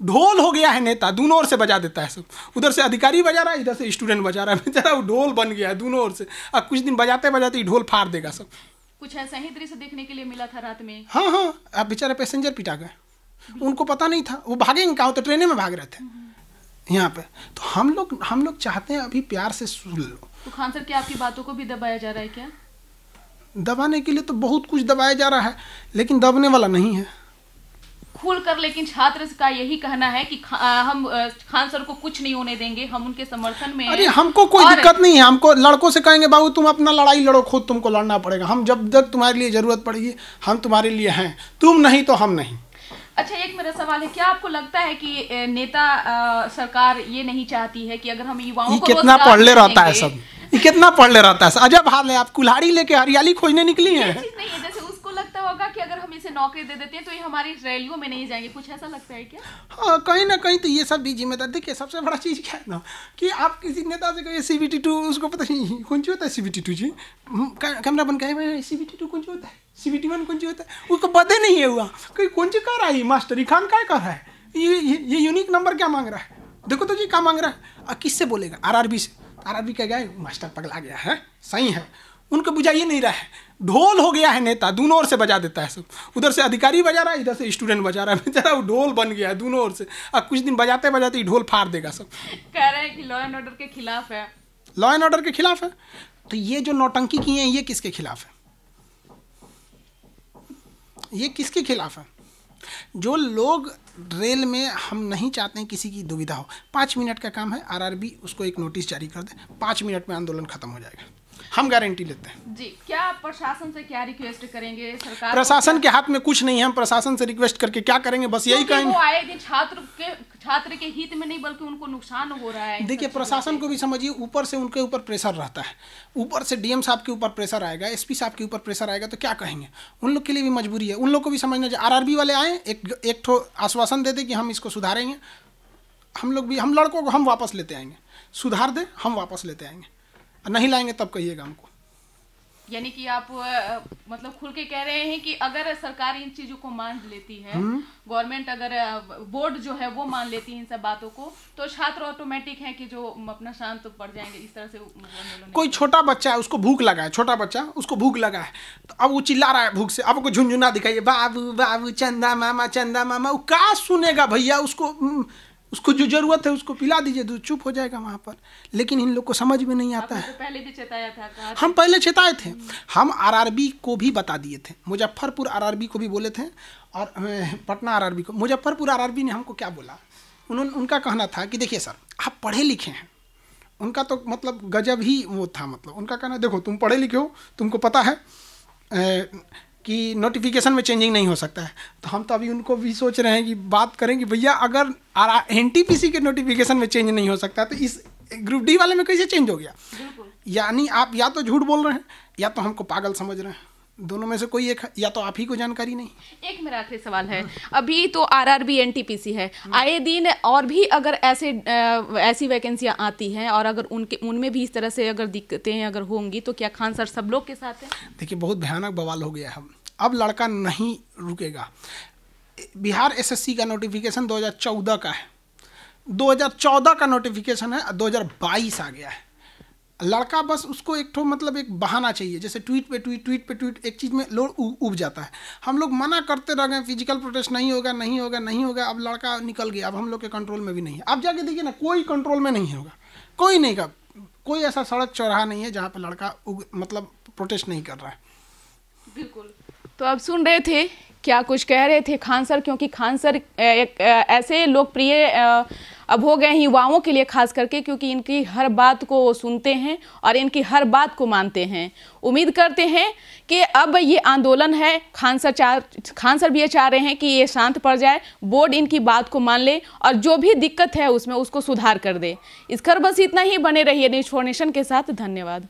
ढोल हो गया है नेता, दोनों ओर से बजा देता है सब। उधर से अधिकारी बजा रहा है, इधर से स्टूडेंट बजा रहा है, बेचारा वो ढोल बन गया है दोनों ओर से। अब कुछ दिन बजाते बजाते ढोल फाड़ देगा सब। कुछ ऐसा ही दृश्य देखने के लिए मिला था रात में। हाँ हाँ, अब बेचारे पैसेंजर पिटा गए, उनको पता नहीं था, वो भागेंगे कहाँ, तो ट्रेने में भाग रहे थे यहाँ पे। तो हम लोग चाहते हैं अभी प्यार से सुन लो। तो खान सर, क्या आपकी बातों को भी दबाया जा रहा है क्या? दबाने के लिए तो बहुत कुछ दबाया जा रहा है, लेकिन दबने वाला नहीं है खुलकर। लेकिन छात्र का यही कहना है कि हम खान सर को कुछ नहीं होने देंगे, हम उनके समर्थन में। अरे हमको कोई दिक्कत नहीं है, हमको लड़कों से कहेंगे बाबू तुम अपना लड़ाई लड़ो, खुद तुमको लड़ना पड़ेगा, हम जब तक तुम्हारे लिए जरूरत पड़ेगी हम तुम्हारे लिए हैं, तुम नहीं तो हम नहीं। अच्छा, एक मेरा सवाल है, क्या आपको लगता है कि नेता सरकार ये नहीं चाहती है कि अगर हम युवाओं को कितना पढ़ ले रहता है सब, ये कितना पढ़ ले रहता है, अजब हाल है। आप कुल्हाड़ी लेके हरियाली खोजने निकली हैं। नहीं है, जैसे उसको लगता होगा कि अगर हम इसे नौकरी दे देते हैं तो ये हमारी रैलियों में नहीं जाएंगे, कुछ ऐसा लगता है क्या? हाँ, कहीं ना कहीं तो ये सब भी जिम्मेदार। देखिए सबसे बड़ा चीज़ क्या है ना, कि आप किसी नेता से कहिए CBT2, उसको पता नहीं कौन सी होता है CBT2 जी, कैमरा बन कहे CBT2 कौन सी होता है, CBT1 कौन सी होता है, उसको पता नहीं है हुआ कहीं कौन सी कर रहा है मास्टर खान, क्या कर रहा है, ये यूनिक नंबर क्या मांग रहा है, देखो तो जी क्या मांग रहा है। किससे बोलेगा? RRB से। RRB क्या गया, मास्टर पगला गया है, सही है, उनको बुझाइए नहीं रहा है, ढोल हो गया है नेता, दोनों ओर से बजा देता है सब। उधर से अधिकारी बजा रहा है, इधर से स्टूडेंट बजा रहा है, बेचारा वो ढोल बन गया है दोनों ओर से। अब कुछ दिन बजाते बजाते ढोल फाड़ देगा सब। कह रहे हैं कि लॉ एंड ऑर्डर के खिलाफ है। लॉ एंड ऑर्डर के खिलाफ है? तो ये जो नौटंकी किए हैं ये किसके खिलाफ है? ये किसके खिलाफ है? जो लोग रेल में, हम नहीं चाहते हैं किसी की दुविधा हो। 5 मिनट का काम है, RRB उसको एक नोटिस जारी कर दे, 5 मिनट में आंदोलन खत्म हो जाएगा, हम गारंटी लेते हैं जी। क्या आप प्रशासन से क्या रिक्वेस्ट करेंगे? सरकार प्रशासन के हाथ में कुछ नहीं है, हम प्रशासन से रिक्वेस्ट करके क्या करेंगे, बस यही कहेंगे। वो आए दिन छात्र के हित में नहीं बल्कि उनको नुकसान हो रहा है। देखिए प्रशासन को भी समझिए, ऊपर से उनके ऊपर प्रेशर रहता है, ऊपर से DM साहब के ऊपर प्रेशर आएगा, SP साहब के ऊपर प्रेशर आएगा, तो क्या कहेंगे? उन लोग के लिए भी मजबूरी है, उन लोग को भी समझना चाहिए। RRB वाले आए, एक ठो आश्वासन दे दे कि हम इसको सुधारेंगे, हम लोग भी, हम लड़कों को हम वापस लेते आएंगे, सुधार दे हम वापस लेते आएंगे, नहीं लाएंगे तब कहिएगा हमको। यानी कि आप मतलब खुल के कह रहे हैं कि अगर सरकार इन चीजों को मान लेती है, गवर्नमेंट अगर बोर्ड जो है वो मान लेती है इन सब बातों को, तो छात्र ऑटोमेटिक है कि जो अपना शांत पड़ जाएंगे। इस तरह से कोई छोटा बच्चा है, उसको भूख लगा है, छोटा बच्चा उसको भूख लगा है, तो अब वो चिल्ला रहा है भूख से, अब को झुनझुना दिखाइए, बाबू बाबू चंदा मामा, वो क्या सुनेगा भैया? उसको जो जरूरत है उसको पिला दीजिए, दूध, चुप हो जाएगा वहाँ पर। लेकिन इन लोग को समझ में नहीं आता है। तो पहले भी चेताया था, हम पहले चेताए थे, हम RRB को भी बता दिए थे, मुजफ्फरपुर RRB को भी बोले थे, और पटना RRB को। मुजफ्फरपुर RRB ने हमको क्या बोला, उनका कहना था कि देखिए सर आप पढ़े लिखे हैं, उनका तो मतलब गजब ही वो था, मतलब उनका कहना देखो तुम पढ़े लिखे हो, तुमको पता है कि नोटिफिकेशन में चेंजिंग नहीं हो सकता है। तो हम तो अभी उनको भी सोच रहे हैं कि बात करें कि भैया अगर NTPC के नोटिफिकेशन में चेंज नहीं हो सकता तो इस ग्रुप D वाले में कैसे चेंज हो गया? यानी आप या तो झूठ बोल रहे हैं या तो हमको पागल समझ रहे हैं, दोनों में से कोई एक है, या तो आप ही को जानकारी नहीं। एक मेरा आखिरी सवाल है, अभी तो RRB NTPC है, आए दिन और भी अगर ऐसी वैकेंसियां आती हैं और अगर उनमें भी इस तरह से अगर दिक्कतें अगर होंगी तो क्या खान सर सब लोग के साथ हैं? देखिए बहुत भयानक बवाल हो गया है, अब लड़का नहीं रुकेगा। बिहार SSC का नोटिफिकेशन 2014 का है, 2014 का नोटिफिकेशन है, 2022 आ गया है। लड़का बस उसको एक ठो मतलब एक बहाना चाहिए, जैसे ट्वीट पे ट्वीट एक चीज़ में लोड उब जाता है। हम लोग मना करते रह गए, फिजिकल प्रोटेस्ट नहीं होगा, अब लड़का निकल गया, अब हम लोग के कंट्रोल में भी नहीं है। अब जाके देखिए ना, कोई कंट्रोल में नहीं होगा, कोई नहीं का, कोई ऐसा सड़क चौराहा नहीं है जहाँ पर लड़का मतलब प्रोटेस्ट नहीं कर रहा है। बिल्कुल। तो अब सुन रहे थे क्या कुछ कह रहे थे खान सर, क्योंकि खान सर एक ऐसे लोकप्रिय अब हो गए हैं युवाओं के लिए खास करके, क्योंकि इनकी हर बात को सुनते हैं और इनकी हर बात को मानते हैं। उम्मीद करते हैं कि अब ये आंदोलन है, खान सर भी ये चाह रहे हैं कि ये शांत पड़ जाए, बोर्ड इनकी बात को मान ले और जो भी दिक्कत है उसमें उसको सुधार कर दे। इस खबर बस इतना ही, बने रहिए न्यूज़ 4 नेशन के साथ। धन्यवाद।